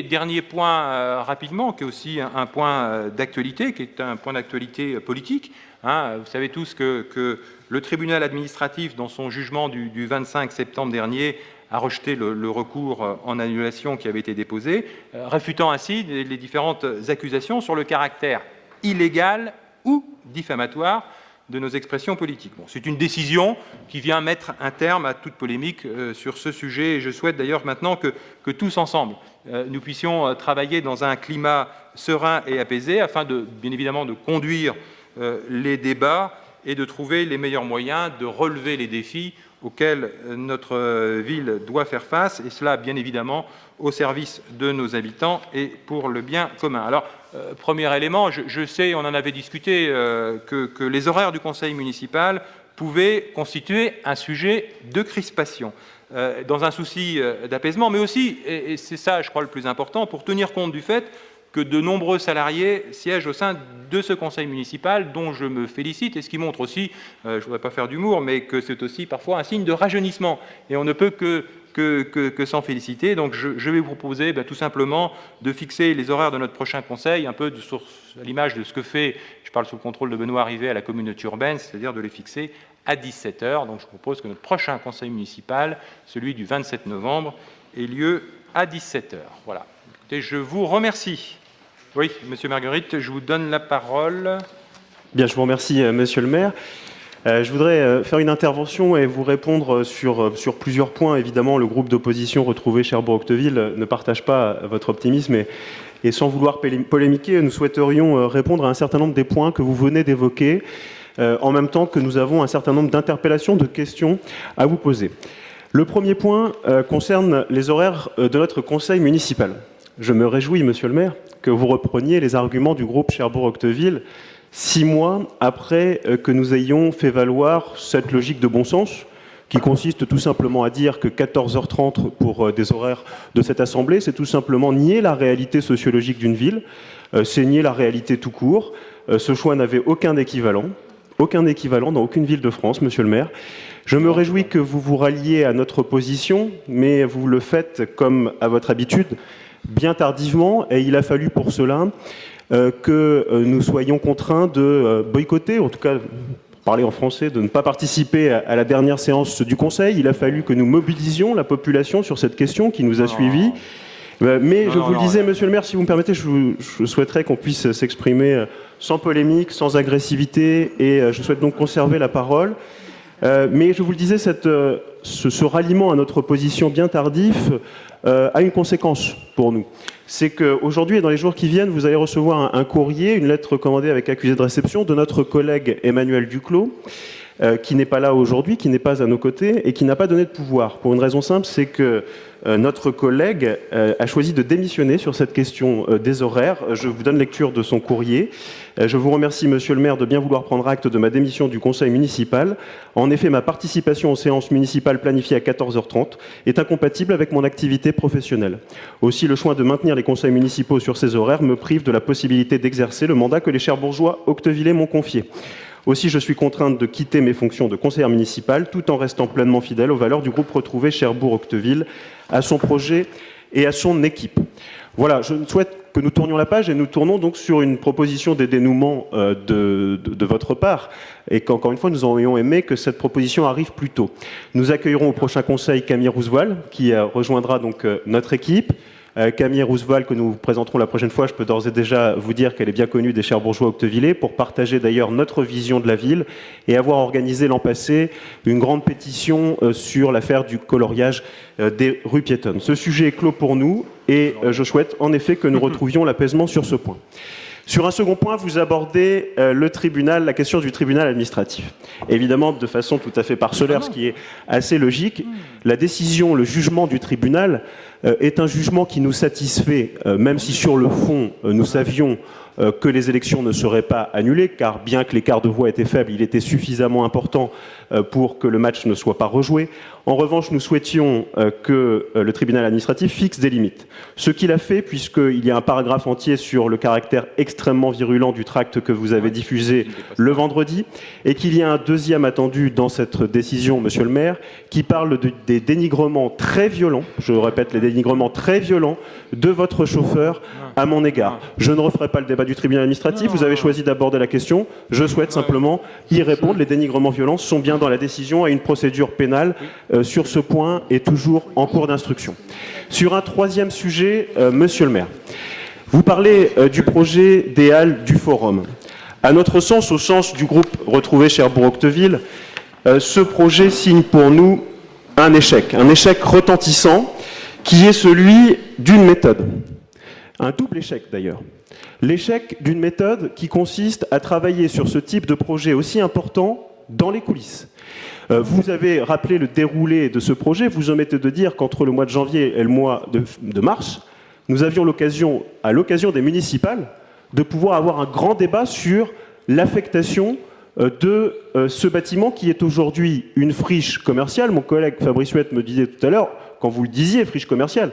Dernier point rapidement, qui est aussi un point d'actualité, qui est un point d'actualité politique. Vous savez tous que le tribunal administratif, dans son jugement du 25 septembre dernier, a rejeté le recours en annulation qui avait été déposé, réfutant ainsi les différentes accusations sur le caractère illégal ou diffamatoire de nos expressions politiques. Bon, c'est une décision qui vient mettre un terme à toute polémique sur ce sujet, et je souhaite d'ailleurs maintenant que tous ensemble, nous puissions travailler dans un climat serein et apaisé afin bien évidemment de conduire les débats et de trouver les meilleurs moyens de relever les défis auxquels notre ville doit faire face, et cela bien évidemment au service de nos habitants et pour le bien commun. Alors, premier élément, je sais, on en avait discuté, que les horaires du conseil municipal pouvaient constituer un sujet de crispation, dans un souci d'apaisement, mais aussi, et c'est ça je crois le plus important, pour tenir compte du fait que de nombreux salariés siègent au sein de ce conseil municipal, dont je me félicite, et ce qui montre aussi, je ne voudrais pas faire d'humour, mais que c'est aussi parfois un signe de rajeunissement, et on ne peut que s'en féliciter. Donc je vais vous proposer tout simplement de fixer les horaires de notre prochain conseil, un peu à l'image de ce que fait, je parle sous le contrôle de Benoît Rivet, à la communauté urbaine, c'est-à-dire de les fixer à 17h. Donc je propose que notre prochain conseil municipal, celui du 27 novembre, ait lieu à 17h. Voilà. Écoutez, je vous remercie. Oui, Monsieur Marguerite, je vous donne la parole. Bien, je vous remercie, Monsieur le maire. Je voudrais faire une intervention et vous répondre sur plusieurs points. Évidemment, le groupe d'opposition retrouvé Cherbourg-Octeville ne partage pas votre optimisme et sans vouloir polémiquer, nous souhaiterions répondre à un certain nombre des points que vous venez d'évoquer, en même temps que nous avons un certain nombre d'interpellations, de questions à vous poser. Le premier point concerne les horaires de notre conseil municipal. Je me réjouis, Monsieur le maire, que vous repreniez les arguments du groupe Cherbourg-Octeville 6 mois après que nous ayons fait valoir cette logique de bon sens qui consiste tout simplement à dire que 14h30 pour des horaires de cette assemblée, c'est tout simplement nier la réalité sociologique d'une ville, c'est nier la réalité tout court. Ce choix n'avait aucun équivalent dans aucune ville de France, Monsieur le maire. Je me réjouis que vous vous ralliez à notre position, mais vous le faites comme à votre habitude, bien tardivement, et il a fallu pour cela que nous soyons contraints de boycotter, en tout cas, parler en français, de ne pas participer à la dernière séance du Conseil. Il a fallu que nous mobilisions la population sur cette question qui nous a suivis. Mais je vous le disais, Monsieur le maire, si vous me permettez, je souhaiterais qu'on puisse s'exprimer sans polémique, sans agressivité, et je souhaite donc conserver la parole. Mais je vous le disais, ce ralliement à notre position bien tardif a une conséquence pour nous. C'est qu'aujourd'hui et dans les jours qui viennent, vous allez recevoir un courrier, une lettre recommandée avec accusé de réception de notre collègue Emmanuel Duclos, qui n'est pas là aujourd'hui, qui n'est pas à nos côtés et qui n'a pas donné de pouvoir. Pour une raison simple, c'est que notre collègue a choisi de démissionner sur cette question des horaires. Je vous donne lecture de son courrier. Je vous remercie, Monsieur le maire, de bien vouloir prendre acte de ma démission du conseil municipal. En effet, ma participation aux séances municipales planifiées à 14h30 est incompatible avec mon activité professionnelle. Aussi, le choix de maintenir les conseils municipaux sur ces horaires me prive de la possibilité d'exercer le mandat que les Cherbourgeois octevillais m'ont confié. Aussi, je suis contrainte de quitter mes fonctions de conseillère municipale tout en restant pleinement fidèle aux valeurs du groupe retrouvé Cherbourg-Octeville, à son projet et à son équipe. Voilà, je souhaite que nous tournions la page et nous tournons donc sur une proposition des dénouements de votre part et qu'encore une fois, nous aurions aimé que cette proposition arrive plus tôt. Nous accueillerons au prochain conseil Camille Rousseval qui rejoindra donc notre équipe. Camille Rousseval, que nous vous présenterons la prochaine fois, je peux d'ores et déjà vous dire qu'elle est bien connue des Cherbourgeois octevillais pour partager d'ailleurs notre vision de la ville et avoir organisé l'an passé une grande pétition sur l'affaire du coloriage des rues piétonnes. Ce sujet est clos pour nous et je souhaite en effet que nous retrouvions l'apaisement sur ce point. Sur un second point, vous abordez le tribunal, la question du tribunal administratif. Évidemment, de façon tout à fait parcellaire, ce qui est assez logique, la décision, le jugement du tribunal est un jugement qui nous satisfait, même si sur le fond, nous savions que les élections ne seraient pas annulées, car bien que l'écart de voix était faible, il était suffisamment important pour que le match ne soit pas rejoué. En revanche, nous souhaitions que le tribunal administratif fixe des limites. Ce qu'il a fait, puisqu'il y a un paragraphe entier sur le caractère extrêmement virulent du tract que vous avez diffusé le vendredi, et qu'il y a un deuxième attendu dans cette décision, monsieur le maire, qui parle des dénigrements très violents, je répète, les dénigrements très violents de votre chauffeur à mon égard. Je ne referai pas le débat du tribunal administratif, vous avez choisi d'aborder la question, je souhaite simplement y répondre. Les dénigrements violents sont bien dans la décision et une procédure pénale sur ce point est toujours en cours d'instruction. Sur un troisième sujet, monsieur le maire, vous parlez du projet des halles du Forum. À notre sens, au sens du groupe Retrouver Cherbourg-Octeville, ce projet signe pour nous un échec retentissant qui est celui d'une méthode. Un double échec d'ailleurs. L'échec d'une méthode qui consiste à travailler sur ce type de projet aussi important dans les coulisses. Vous avez rappelé le déroulé de ce projet, vous omettez de dire qu'entre le mois de janvier et le mois de mars, nous avions l'occasion, à l'occasion des municipales, de pouvoir avoir un grand débat sur l'affectation de ce bâtiment qui est aujourd'hui une friche commerciale. Mon collègue Fabrice Huette me disait tout à l'heure, quand vous le disiez, friche commerciale,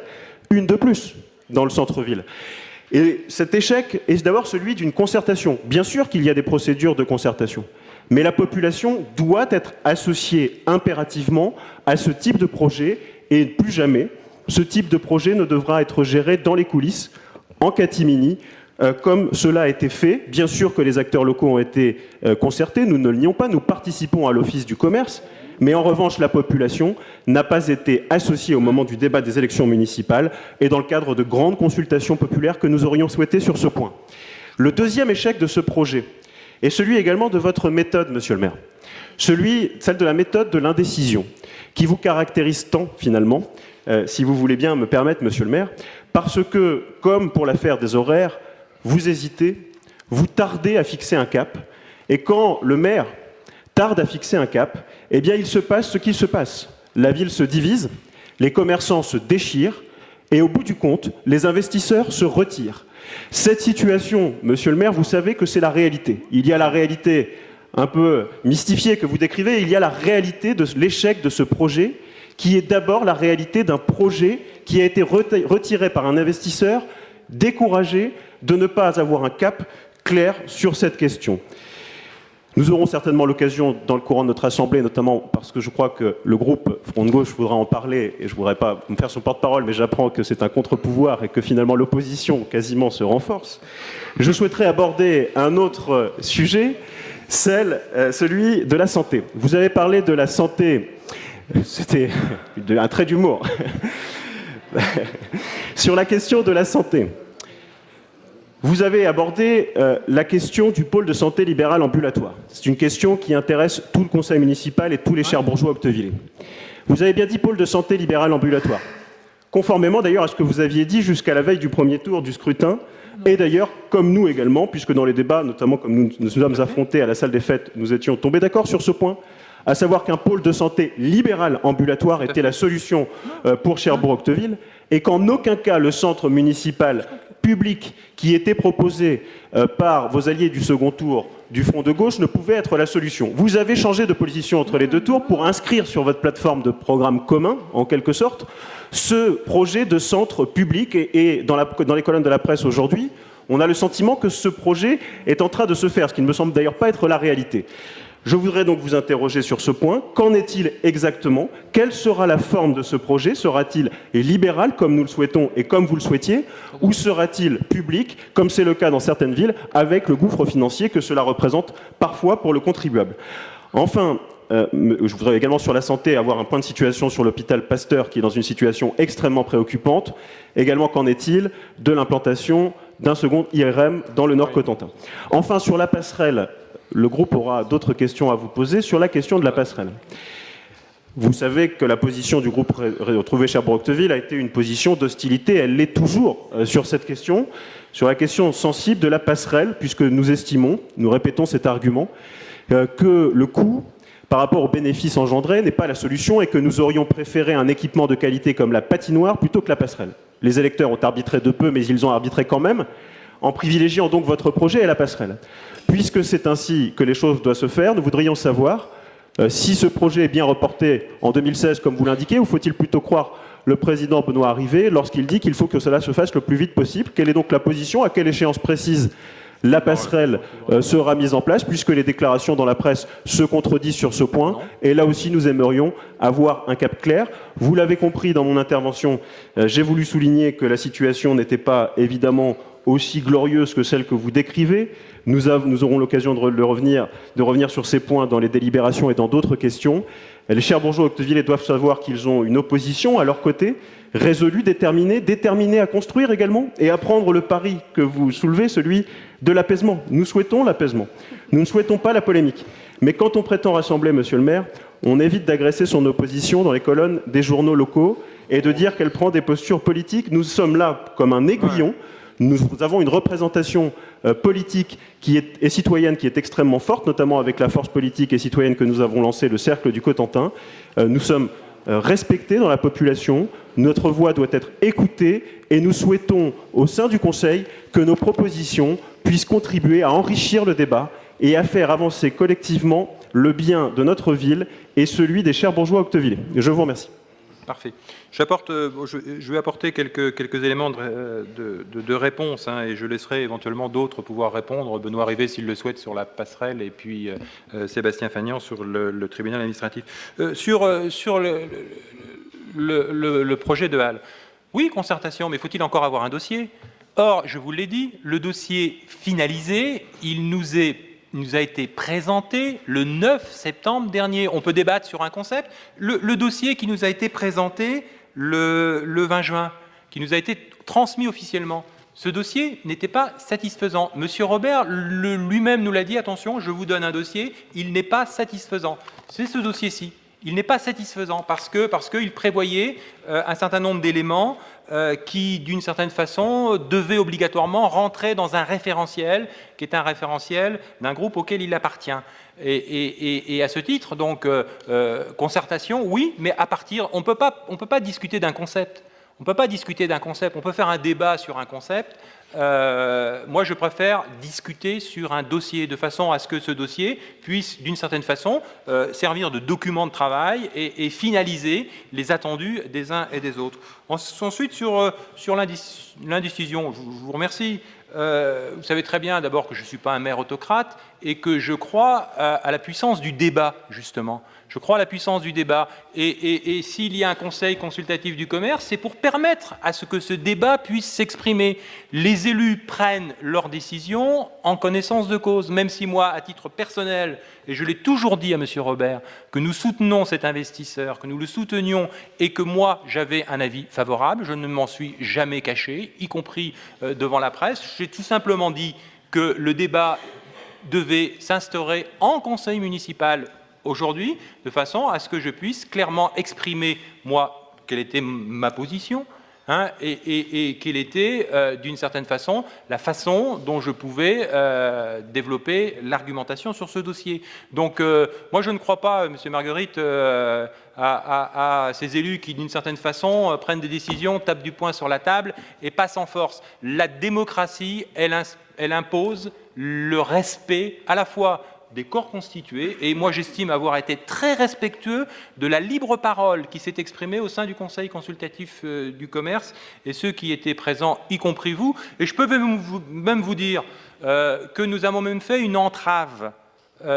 une de plus dans le centre-ville. Et cet échec est d'abord celui d'une concertation. Bien sûr qu'il y a des procédures de concertation, mais la population doit être associée impérativement à ce type de projet, et plus jamais, ce type de projet ne devra être géré dans les coulisses, en catimini, comme cela a été fait. Bien sûr que les acteurs locaux ont été concertés, nous ne le nions pas, nous participons à l'Office du commerce, mais en revanche, la population n'a pas été associée au moment du débat des élections municipales et dans le cadre de grandes consultations populaires que nous aurions souhaitées sur ce point. Le deuxième échec de ce projet est celui également de votre méthode, monsieur le maire. Celle de la méthode de l'indécision, qui vous caractérise tant, finalement, si vous voulez bien me permettre, monsieur le maire, parce que, comme pour l'affaire des horaires, vous hésitez, vous tardez à fixer un cap, et quand le maire tarde à fixer un cap, eh bien il se passe ce qu'il se passe. La ville se divise, les commerçants se déchirent, et au bout du compte, les investisseurs se retirent. Cette situation, monsieur le maire, vous savez que c'est la réalité. Il y a la réalité un peu mystifiée que vous décrivez, et il y a la réalité de l'échec de ce projet, qui est d'abord la réalité d'un projet qui a été retiré par un investisseur découragé de ne pas avoir un cap clair sur cette question. Nous aurons certainement l'occasion, dans le courant de notre Assemblée, notamment parce que je crois que le groupe Front de Gauche voudra en parler, et je ne voudrais pas me faire son porte-parole, mais j'apprends que c'est un contre-pouvoir et que finalement l'opposition quasiment se renforce. Je souhaiterais aborder un autre sujet, celui de la santé. Vous avez parlé de la santé, c'était un trait d'humour, sur la question de la santé. Vous avez abordé la question du pôle de santé libéral ambulatoire. C'est une question qui intéresse tout le conseil municipal et tous les Cherbourgeois octevillais. Vous avez bien dit pôle de santé libéral ambulatoire, conformément d'ailleurs à ce que vous aviez dit jusqu'à la veille du premier tour du scrutin, et d'ailleurs comme nous également, puisque dans les débats, notamment comme nous nous sommes affrontés à la salle des fêtes, nous étions tombés d'accord sur ce point, à savoir qu'un pôle de santé libéral ambulatoire était la solution pour Cherbourg-Octeville, et qu'en aucun cas le centre municipal public qui était proposé par vos alliés du second tour du Front de Gauche ne pouvait être la solution. Vous avez changé de position entre les deux tours pour inscrire sur votre plateforme de programme commun, en quelque sorte, ce projet de centre public, et dans les colonnes de la presse aujourd'hui, on a le sentiment que ce projet est en train de se faire, ce qui ne me semble d'ailleurs pas être la réalité. Je voudrais donc vous interroger sur ce point. Qu'en est-il exactement? Quelle sera la forme de ce projet? Sera-t-il libéral, comme nous le souhaitons et comme vous le souhaitiez, ou sera-t-il public, comme c'est le cas dans certaines villes, avec le gouffre financier que cela représente parfois pour le contribuable? Enfin, je voudrais également sur la santé avoir un point de situation sur l'hôpital Pasteur, qui est dans une situation extrêmement préoccupante. Également, qu'en est-il de l'implantation d'un second IRM dans le Nord-Cotentin? Enfin, sur la passerelle, le groupe aura d'autres questions à vous poser sur la question de la passerelle. Vous savez que la position du groupe Retrouver Cherbourg-Octeville a été une position d'hostilité, elle l'est toujours sur cette question, sur la question sensible de la passerelle, puisque nous estimons, nous répétons cet argument, que le coût par rapport aux bénéfices engendrés n'est pas la solution et que nous aurions préféré un équipement de qualité comme la patinoire plutôt que la passerelle. Les électeurs ont arbitré de peu, mais ils ont arbitré quand même, en privilégiant donc votre projet et la passerelle. Puisque c'est ainsi que les choses doivent se faire, nous voudrions savoir si ce projet est bien reporté en 2016, comme vous l'indiquez, ou faut-il plutôt croire le président Benoît Harivet lorsqu'il dit qu'il faut que cela se fasse le plus vite possible? Quelle est donc la position? À quelle échéance précise la passerelle sera mise en place, puisque les déclarations dans la presse se contredisent sur ce point? Et là aussi, nous aimerions avoir un cap clair. Vous l'avez compris dans mon intervention, j'ai voulu souligner que la situation n'était pas évidemment aussi glorieuse que celle que vous décrivez. Nous aurons l'occasion de revenir sur ces points dans les délibérations et dans d'autres questions. Les Cherbourgeois Octevillais doivent savoir qu'ils ont une opposition à leur côté, résolue, déterminée à construire également et à prendre le pari que vous soulevez, celui de l'apaisement. Nous souhaitons l'apaisement. Nous ne souhaitons pas la polémique. Mais quand on prétend rassembler, monsieur le maire, on évite d'agresser son opposition dans les colonnes des journaux locaux et de dire qu'elle prend des postures politiques. Nous sommes là comme un aiguillon. Nous avons une représentation politique et citoyenne qui est extrêmement forte, notamment avec la force politique et citoyenne que nous avons lancée, le Cercle du Cotentin. Nous sommes respectés dans la population, notre voix doit être écoutée et nous souhaitons, au sein du Conseil, que nos propositions puissent contribuer à enrichir le débat et à faire avancer collectivement le bien de notre ville et celui des Cherbourgeois Octevillais. Je vous remercie. Parfait. Je vais apporter quelques éléments de réponse et je laisserai éventuellement d'autres pouvoir répondre. Benoît Harivet, s'il le souhaite, sur la passerelle et puis Sébastien Fagnan sur le tribunal administratif. Sur le projet de Halle. Oui, concertation, mais faut-il encore avoir un dossier? Or, je vous l'ai dit, le dossier finalisé, il nous a été présenté le 9 septembre dernier. On peut débattre sur un concept. Le dossier qui nous a été présenté le 20 juin, qui nous a été transmis officiellement, ce dossier n'était pas satisfaisant. Monsieur Robert lui-même nous l'a dit, attention, je vous donne un dossier, il n'est pas satisfaisant. C'est ce dossier-ci. Il n'est pas satisfaisant parce qu'il prévoyait un certain nombre d'éléments qui, d'une certaine façon, devaient obligatoirement rentrer dans un référentiel, qui est un référentiel d'un groupe auquel il appartient. Et à ce titre, donc, concertation, oui, mais à partir, on peut pas discuter d'un concept. On ne peut pas discuter d'un concept. On peut faire un débat sur un concept. Moi, je préfère discuter sur un dossier de façon à ce que ce dossier puisse, d'une certaine façon, servir de document de travail et finaliser les attendus des uns et des autres. Ensuite, sur l'indécision, je vous remercie. Vous savez très bien d'abord que je ne suis pas un maire autocrate et que je crois à la puissance du débat, justement. Je crois à la puissance du débat. Et s'il y a un conseil consultatif du commerce, c'est pour permettre à ce que ce débat puisse s'exprimer. Les élus prennent leurs décisions en connaissance de cause, même si moi, à titre personnel, et je l'ai toujours dit à M. Robert, que nous soutenons cet investisseur, que nous le soutenions et que moi, j'avais un avis favorable. Je ne m'en suis jamais caché, y compris devant la presse. J'ai tout simplement dit que le débat devait s'instaurer en conseil municipal aujourd'hui, de façon à ce que je puisse clairement exprimer, moi, quelle était ma position, et quelle était, d'une certaine façon, la façon dont je pouvais développer l'argumentation sur ce dossier. Donc, moi, je ne crois pas, M. Marguerite, à ces élus qui, d'une certaine façon, prennent des décisions, tapent du poing sur la table et passent en force. La démocratie, elle impose le respect à la fois des corps constitués, et moi j'estime avoir été très respectueux de la libre parole qui s'est exprimée au sein du Conseil consultatif du commerce, et ceux qui étaient présents, y compris vous, et je peux même vous dire que nous avons même fait une entrave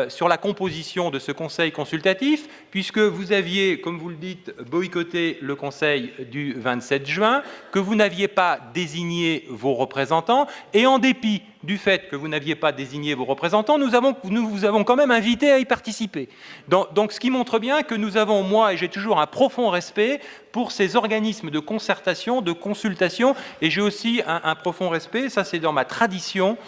sur la composition de ce Conseil consultatif, puisque vous aviez, comme vous le dites, boycotté le Conseil du 27 juin, que vous n'aviez pas désigné vos représentants, et en dépit du fait que vous n'aviez pas désigné vos représentants, nous vous avons quand même invité à y participer. Donc ce qui montre bien que nous avons, moi, et j'ai toujours un profond respect pour ces organismes de concertation, de consultation, et j'ai aussi un profond respect, ça c'est dans ma tradition,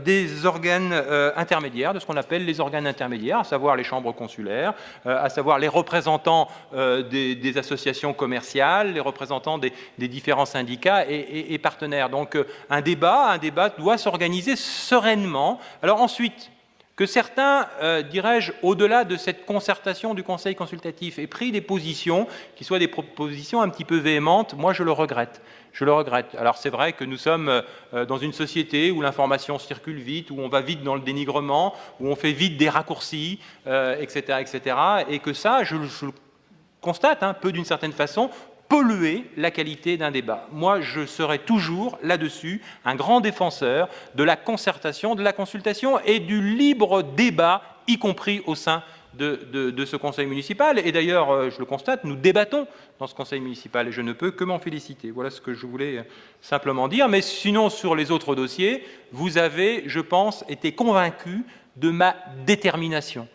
des organes intermédiaires, de ce qu'on appelle les organes intermédiaires, à savoir les chambres consulaires, à savoir les représentants des associations commerciales, les représentants des différents syndicats et partenaires. Donc un débat doit s'organiser sereinement. Alors ensuite, que certains, dirais-je, au-delà de cette concertation du Conseil consultatif, aient pris des positions qui soient des propositions un petit peu véhémentes. Moi, je le regrette. Je le regrette. Alors c'est vrai que nous sommes dans une société où l'information circule vite, où on va vite dans le dénigrement, où on fait vite des raccourcis, etc., etc. Et que ça, je le constate, peut d'une certaine façon, polluer la qualité d'un débat. Moi, je serai toujours là-dessus un grand défenseur de la concertation, de la consultation et du libre débat, y compris au sein de ce conseil municipal. Et d'ailleurs, je le constate, nous débattons dans ce conseil municipal et je ne peux que m'en féliciter. Voilà ce que je voulais simplement dire. Mais sinon, sur les autres dossiers, vous avez, je pense, été convaincus de ma détermination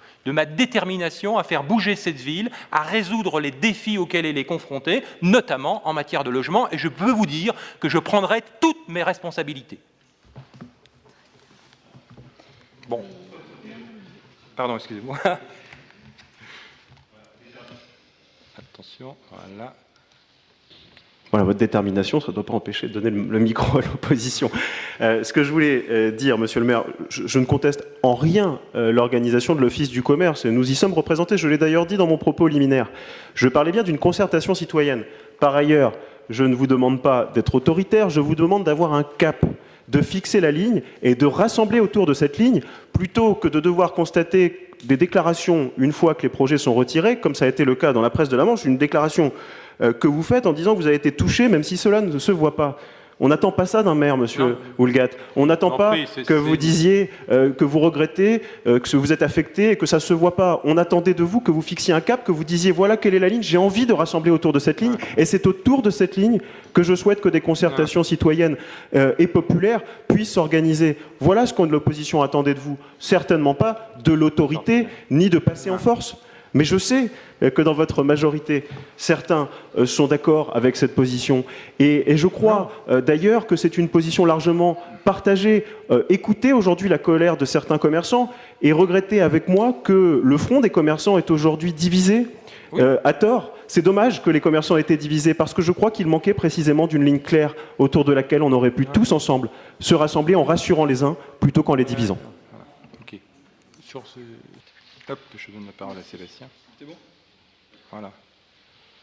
à faire bouger cette ville, à résoudre les défis auxquels elle est confrontée, notamment en matière de logement, et je peux vous dire que je prendrai toutes mes responsabilités. Bon. Pardon, excusez-moi. Attention, voilà. Voilà, votre détermination, ça ne doit pas empêcher de donner le micro à l'opposition. Ce que je voulais dire, monsieur le maire, je ne conteste en rien l'organisation de l'Office du commerce. Nous y sommes représentés, je l'ai d'ailleurs dit dans mon propos liminaire. Je parlais bien d'une concertation citoyenne. Par ailleurs, je ne vous demande pas d'être autoritaire, je vous demande d'avoir un cap, de fixer la ligne et de rassembler autour de cette ligne, plutôt que de devoir constater des déclarations une fois que les projets sont retirés, comme ça a été le cas dans la presse de la Manche, une déclaration que vous faites en disant que vous avez été touché, même si cela ne se voit pas. On n'attend pas ça d'un maire, monsieur Houllegatte. On n'attend pas que vous disiez que vous regrettez, que vous êtes affecté et que ça ne se voit pas. On attendait de vous que vous fixiez un cap, que vous disiez voilà quelle est la ligne, j'ai envie de rassembler autour de cette ligne. Et c'est autour de cette ligne que je souhaite que des concertations citoyennes et populaires puissent s'organiser. Voilà ce que l'opposition attendait de vous. Certainement pas de l'autorité, ni de passer en force. Mais je sais que dans votre majorité, certains sont d'accord avec cette position. Et je crois d'ailleurs que c'est une position largement partagée. Écoutez aujourd'hui la colère de certains commerçants et regrettez avec moi que le front des commerçants est aujourd'hui divisé à tort. C'est dommage que les commerçants aient été divisés parce que je crois qu'il manquait précisément d'une ligne claire autour de laquelle on aurait pu tous ensemble se rassembler en rassurant les uns plutôt qu'en les divisant. Ok. Sur ce... Hop, je donne la parole à Sébastien. C'est bon ? Voilà.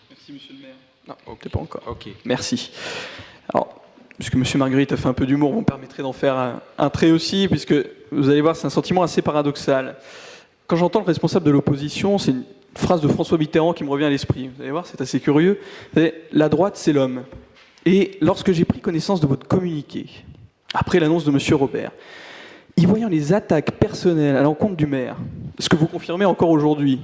Merci, monsieur le maire. Non, peut-être pas encore. Ok. Merci. Alors, puisque monsieur Marguerite a fait un peu d'humour, vous me permettrez d'en faire un trait aussi, puisque vous allez voir, c'est un sentiment assez paradoxal. Quand j'entends le responsable de l'opposition, c'est une phrase de François Mitterrand qui me revient à l'esprit. Vous allez voir, c'est assez curieux. La droite, c'est l'homme. Et lorsque j'ai pris connaissance de votre communiqué, après l'annonce de monsieur Robert, y voyant les attaques personnelles à l'encontre du maire, ce que vous confirmez encore aujourd'hui,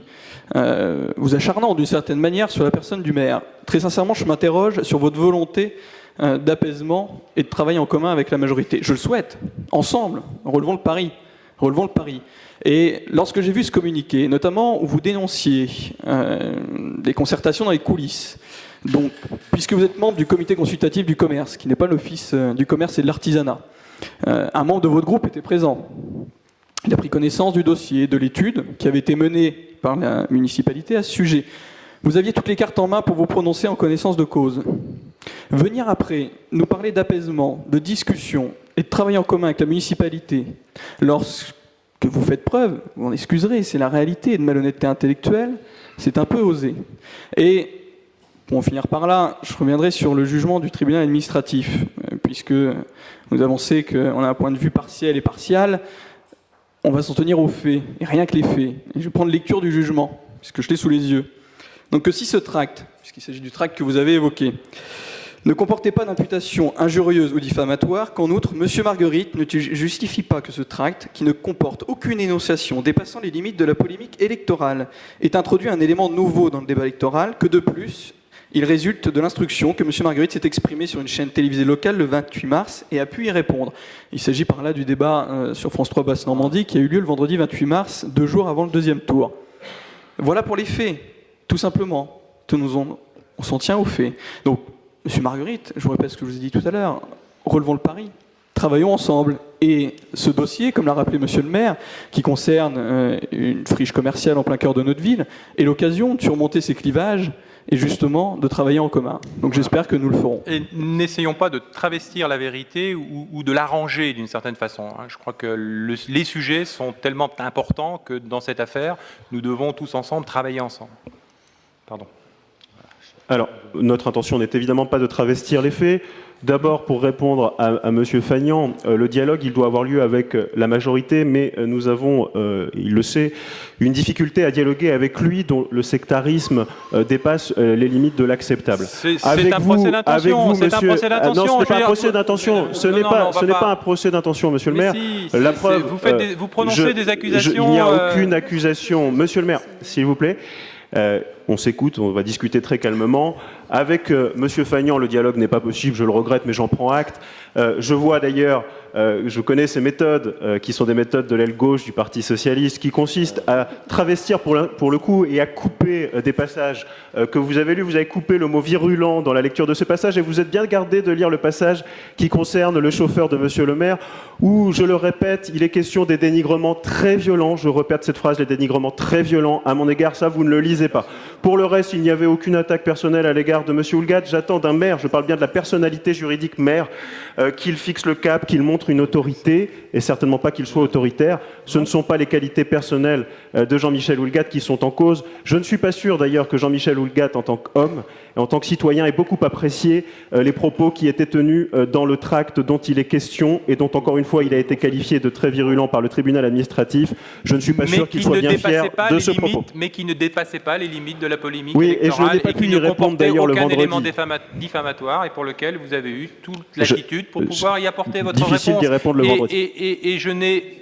vous acharnant d'une certaine manière sur la personne du maire, très sincèrement, je m'interroge sur votre volonté d'apaisement et de travail en commun avec la majorité. Je le souhaite, ensemble, relevons le pari. Relevons le pari. Et lorsque j'ai vu ce communiqué, notamment où vous dénonciez des concertations dans les coulisses, donc, puisque vous êtes membre du comité consultatif du commerce, qui n'est pas l'office du commerce et de l'artisanat, un membre de votre groupe était présent. Il a pris connaissance du dossier, de l'étude qui avait été menée par la municipalité à ce sujet. Vous aviez toutes les cartes en main pour vous prononcer en connaissance de cause. Venir après nous parler d'apaisement, de discussion et de travail en commun avec la municipalité, lorsque vous faites preuve, vous en excuserez, c'est la réalité, de malhonnêteté intellectuelle, c'est un peu osé. Et pour en finir par là, je reviendrai sur le jugement du tribunal administratif, puisque vous avancez qu'on a un point de vue partiel et partial, on va s'en tenir aux faits, et rien que les faits. Et je vais prendre lecture du jugement, puisque je l'ai sous les yeux. Donc que si ce tract, puisqu'il s'agit du tract que vous avez évoqué, ne comportait pas d'imputation injurieuse ou diffamatoire, qu'en outre, M. Marguerite ne justifie pas que ce tract, qui ne comporte aucune énonciation dépassant les limites de la polémique électorale, ait introduit un élément nouveau dans le débat électoral, que de plus, il résulte de l'instruction que M. Marguerite s'est exprimé sur une chaîne télévisée locale le 28 mars et a pu y répondre. Il s'agit par là du débat sur France 3 Basse-Normandie qui a eu lieu le vendredi 28 mars, 2 jours avant le deuxième tour. Voilà pour les faits, tout simplement. On s'en tient aux faits. Donc, M. Marguerite, je vous répète ce que je vous ai dit tout à l'heure, relevons le pari, travaillons ensemble Et ce dossier, comme l'a rappelé Monsieur le maire, qui concerne une friche commerciale en plein cœur de notre ville, est l'occasion de surmonter ces clivages et justement de travailler en commun. Donc j'espère que nous le ferons. Et n'essayons pas de travestir la vérité ou de l'arranger d'une certaine façon. Je crois que les sujets sont tellement importants que dans cette affaire, nous devons tous ensemble travailler ensemble. Pardon. Alors, notre intention n'est évidemment pas de travestir les faits. D'abord, pour répondre à M. Fagnan, le dialogue, il doit avoir lieu avec la majorité, mais nous avons, il le sait, une difficulté à dialoguer avec lui dont le sectarisme dépasse les limites de l'acceptable. C'est un procès d'intention. C'est un procès d'intention. Non, ce n'est pas un procès d'intention. Ce n'est pas un procès d'intention, Monsieur le maire. Si, la preuve, vous prononcez des accusations. Il n'y a aucune accusation. Monsieur le maire, s'il vous plaît. On s'écoute, on va discuter très calmement. Avec Monsieur Fagnan, le dialogue n'est pas possible, je le regrette, mais j'en prends acte. Je vois d'ailleurs, je connais ces méthodes, qui sont des méthodes de l'aile gauche du Parti socialiste, qui consistent à travestir pour le coup et à couper des passages que vous avez lus. Vous avez coupé le mot virulent dans la lecture de ce passage et vous êtes bien gardé de lire le passage qui concerne le chauffeur de Monsieur le maire, où, je le répète, il est question des dénigrements très violents. Je répète cette phrase, les dénigrements très violents à mon égard. Ça, vous ne le lisez pas. Pour le reste, il n'y avait aucune attaque personnelle à l'égard de M. Houllegatte. J'attends d'un maire, je parle bien de la personnalité juridique maire, qu'il fixe le cap, qu'il montre une autorité, et certainement pas qu'il soit autoritaire. Ce ne sont pas les qualités personnelles de Jean-Michel Houllegatte qui sont en cause. Je ne suis pas sûr d'ailleurs que Jean-Michel Houllegatte, en tant qu'homme et en tant que citoyen, ait beaucoup apprécié les propos qui étaient tenus dans le tract dont il est question et dont, encore une fois, il a été qualifié de très virulent par le tribunal administratif. Je ne suis pas sûr qu'il soit bien fier de ce propos. Mais qui ne dépassait pas les limites de la polémique oui, électorale et je n'ai pas pu y répondre d'ailleurs le vendredi. Aucun élément diffamatoire et pour lequel vous avez eu toute l'attitude pour pouvoir y apporter votre réponse. Difficile d'y répondre le vendredi. Et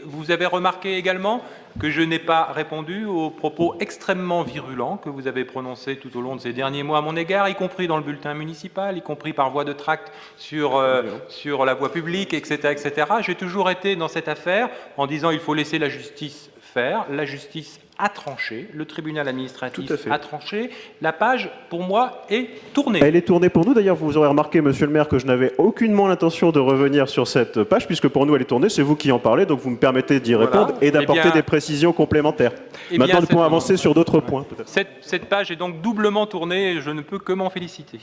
vous avez remarqué également que je n'ai pas répondu aux propos extrêmement virulents que vous avez prononcés tout au long de ces derniers mois à mon égard, y compris dans le bulletin municipal, y compris par voie de tract sur la voie publique, etc., etc. J'ai toujours été dans cette affaire en disant il faut laisser la justice faire. La justice a tranché, le tribunal administratif a tranché. La page, pour moi, est tournée. Elle est tournée pour nous. D'ailleurs, vous aurez remarqué, Monsieur le maire, que je n'avais aucunement l'intention de revenir sur cette page, puisque pour nous, elle est tournée. C'est vous qui en parlez, donc vous me permettez d'y répondre et d'apporter des précisions complémentaires. Maintenant, nous pouvons avancer sur d'autres points. Cette page est donc doublement tournée et je ne peux que m'en féliciter.